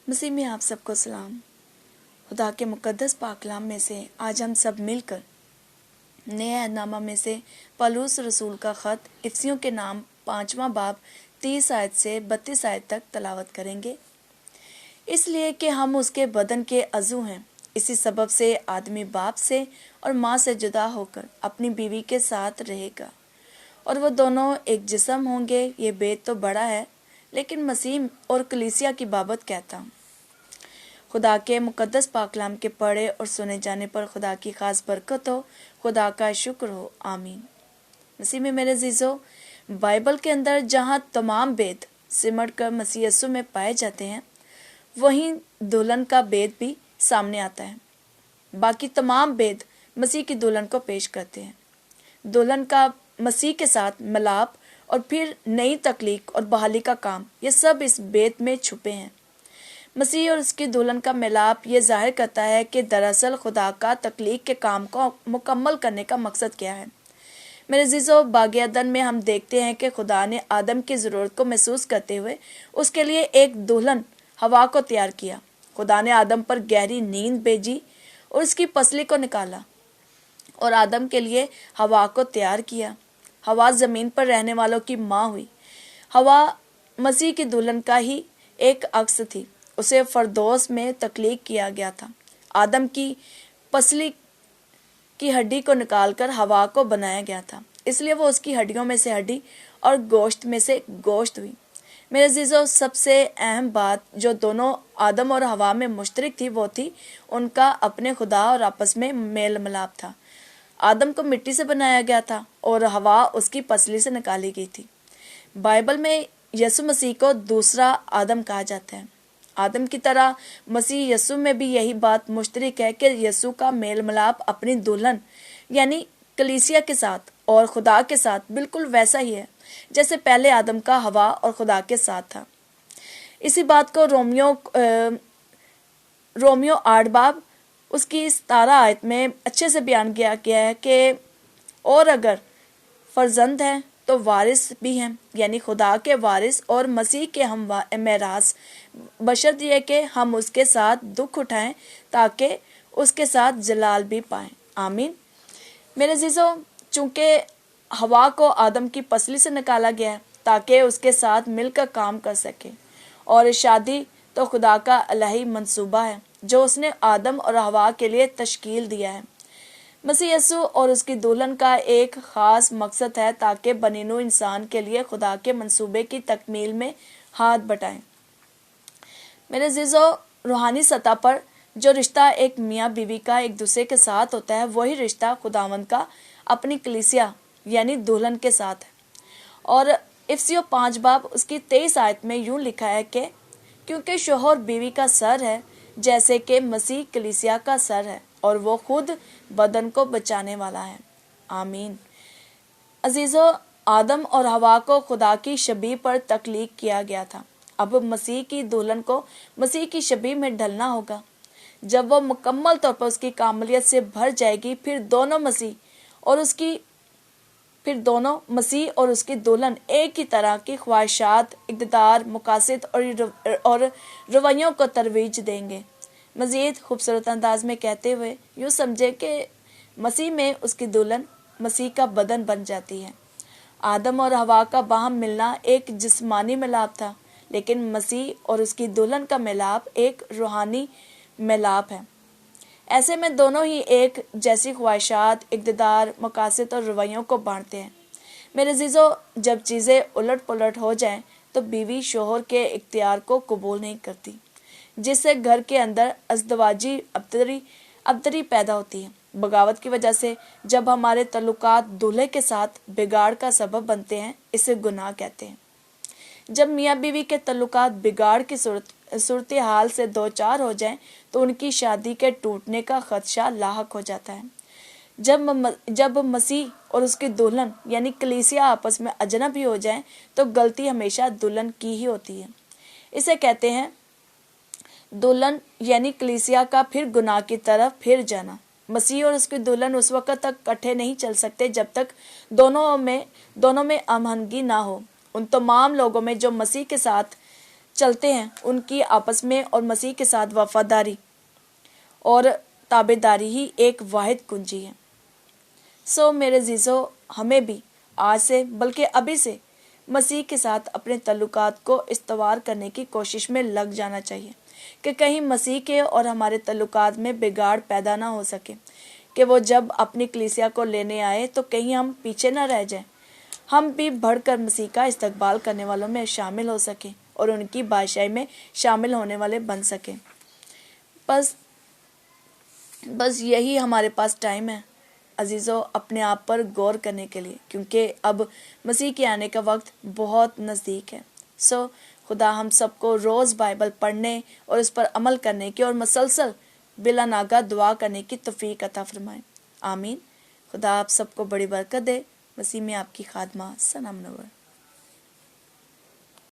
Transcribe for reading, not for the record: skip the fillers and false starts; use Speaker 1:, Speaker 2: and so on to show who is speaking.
Speaker 1: मसीह में आप सबको सलाम। खुदा के मुकद्दस पाकलाम में से आज हम सब मिलकर नए अहदनामा में से पौलुस रसूल का ख़त इफिसियों के नाम 5वां बाब 30 आयत से 32 आयत तक तलावत करेंगे। इसलिए कि हम उसके बदन के अज़ू हैं, इसी सबब से आदमी बाप से और माँ से जुदा होकर अपनी बीवी के साथ रहेगा और वो दोनों एक जिस्म होंगे। ये बेत तो बड़ा है, लेकिन मसीह और कलीसिया की बाबत कहता हूँ। खुदा के मुकद्दस पाकलाम के पढ़े और सुने जाने पर खुदा की खास बरकत हो। खुदा का शुक्र हो, आमीन। मसीह में मेरे अजीजों, बाइबल के अंदर जहाँ तमाम भेद सिमट कर मसीह यीशु में पाए जाते हैं, वहीं दुल्हन का भेद भी सामने आता है। बाकी तमाम भेद मसीह की दुल्हन को पेश करते हैं। दुल्हन का मसीह के साथ मिलाप और फिर नई तख्लीक और बहाली का काम, ये सब इस भेद में छुपे हैं। मसीह और उसकी दुल्हन का मिलाप ये जाहिर करता है कि दरअसल खुदा का तख्लीक के काम को मुकम्मल करने का मकसद क्या है। मेरे अजीजों, बाग़ अदन में हम देखते हैं कि खुदा ने आदम की ज़रूरत को महसूस करते हुए उसके लिए एक दुल्हन हवा को तैयार किया। खुदा ने आदम पर गहरी नींद भेजी और उसकी पसली को निकाला और आदम के लिए हवा को तैयार किया। हवा ज़मीन पर रहने वालों की माँ हुई। हवा मसीह की दुल्हन का ही एक अक्स थी। उसे फरदौस में तख्लीक किया गया था। आदम की पसली की हड्डी को निकालकर हवा को बनाया गया था, इसलिए वो उसकी हड्डियों में से हड्डी और गोश्त में से गोश्त हुई। मेरे अजीजों, सबसे अहम बात जो दोनों आदम और हवा में मुश्तरक थी वो थी उनका अपने खुदा और आपस में मेल मिलाप था। आदम को मिट्टी से बनाया गया था और हवा उसकी पसली से निकाली गई थी। बाइबल में यीशु मसीह को दूसरा आदम कहा जाता है। आदम की तरह मसीह यीशु में भी यही बात मुश्तरक है कि यीशु का मेल मिलाप अपनी दुल्हन यानी कलीसिया के साथ और खुदा के साथ बिल्कुल वैसा ही है जैसे पहले आदम का हवा और खुदा के साथ था। इसी बात को रोमियो 8 बाब उसकी 17 आयत में अच्छे से बयान किया गया है कि और अगर फर्जंद हैं तो वारिस भी हैं, यानी खुदा के वारिस और मसीह के हम मेरास, बशर्त यह कि हम उसके साथ दुख उठाएं ताकि उसके साथ जलाल भी पाएं। आमीन। मेरे अजीजों, चूंकि हवा को आदम की पसली से निकाला गया है ताकि उसके साथ मिलकर काम कर सके, और शादी तो खुदा का अलही मंसूबा है जो उसने आदम और हवा के लिए तश्कील दिया है। मसीह यीशु और उसकी दुल्हन का एक ख़ास मकसद है ताकि बनीनू इंसान के लिए खुदा के मंसूबे की तकमील में हाथ बटाएं। मेरे अजीजों, रूहानी सतह पर जो रिश्ता एक मियाँ बीवी का एक दूसरे के साथ होता है, वही रिश्ता खुदावंद का अपनी कलीसिया यानी दुल्हन के साथ है। और इफिसियों 5 बाब उसकी 23 आयत में यूँ लिखा है कि क्योंकि शोहर बीवी का सर है जैसे कि मसीह कलीसिया का सर है और वो खुद बदन को बचाने वाला है। आमीन। अजीजों, आदम और हवा को खुदा की शबीह पर तख्लीक किया गया था। अब मसीह की दुल्हन को मसीह की शबीह में ढलना होगा। जब वो मुकम्मल तौर पर उसकी कामलियत से भर जाएगी, फिर दोनों मसीह और उसकी दुल्हन एक ही तरह की ख्वाहिशात, इक़्तिदार, मकासद और रवैयों को तरवीज देंगे। मज़ीद खूबसूरत अंदाज में कहते हुए यूँ समझे कि मसीह में उसकी दुल्हन मसीह का बदन बन जाती है। आदम और हवा का बाहम मिलना एक जिस्मानी मिलाप था, लेकिन मसीह और उसकी दुल्हन का मिलाप एक रूहानी मिलाप है। ऐसे में दोनों ही एक जैसी ख्वाहिशात, इक़्तिदार, मकासद और रवैयों को बांटते हैं। मेरे अजीजों, जब चीज़ें उलट पुलट हो जाएं तो बीवी शोहर के इख्तियार को कबूल नहीं करती, जिससे घर के अंदर अज़दवाजी अबतरी पैदा होती है। बगावत की वजह से जब हमारे तल्लुकात दूल्हे के साथ बिगाड़ का सबब बनते हैं, इसे गुनाह कहते हैं। जब मियाँ बीवी के तल्लुकात बिगाड़ की सूरत हाल से दो चार हो जाएं तो उनकी शादी के टूटने का खदशा लाहक हो जाता है। जब मसीह और उसकी दुल्हन यानी कलीसिया आपस में अजनबी हो जाएं तो गलती हमेशा दुल्हन की ही होती है। इसे कहते हैं दुल्हन यानी कलीसिया का फिर गुनाह की तरफ फिर जाना। मसीह और उसकी दुल्हन उस वक़्त तक इकट्ठे नहीं चल सकते जब तक दोनों में अमहंगी ना हो। उन तमाम लोगों में जो मसीह के साथ چلتے ہیں ان کی آپس میں اور مسیح کے ساتھ وفاداری اور تابعداری ہی ایک واحد کنجی ہے۔ میرے عزیزو، ہمیں بھی آج سے بلکہ ابھی سے مسیح کے ساتھ اپنے تعلقات کو استوار کرنے کی کوشش میں لگ جانا چاہیے کہ کہیں مسیح کے اور ہمارے تعلقات میں بگاڑ پیدا نہ ہو سکے، کہ وہ جب اپنی کلیسیا کو لینے آئے تو کہیں ہم پیچھے نہ رہ جائیں، ہم بھی بڑھ کر مسیح کا استقبال کرنے والوں میں شامل ہو سکیں اور ان کی بادشاہی میں شامل ہونے والے بن سکیں۔ بس یہی ہمارے پاس ٹائم ہے عزیزو، اپنے آپ پر غور کرنے کے لیے، کیونکہ اب مسیح کے آنے کا وقت بہت نزدیک ہے۔ خدا ہم سب کو روز بائبل پڑھنے اور اس پر عمل کرنے کی اور مسلسل بلا ناغہ دعا کرنے کی توفیق عطا فرمائے، آمین۔ خدا آپ سب کو بڑی برکت دے۔ مسیح میں آپ کی خادمہ سنا منور۔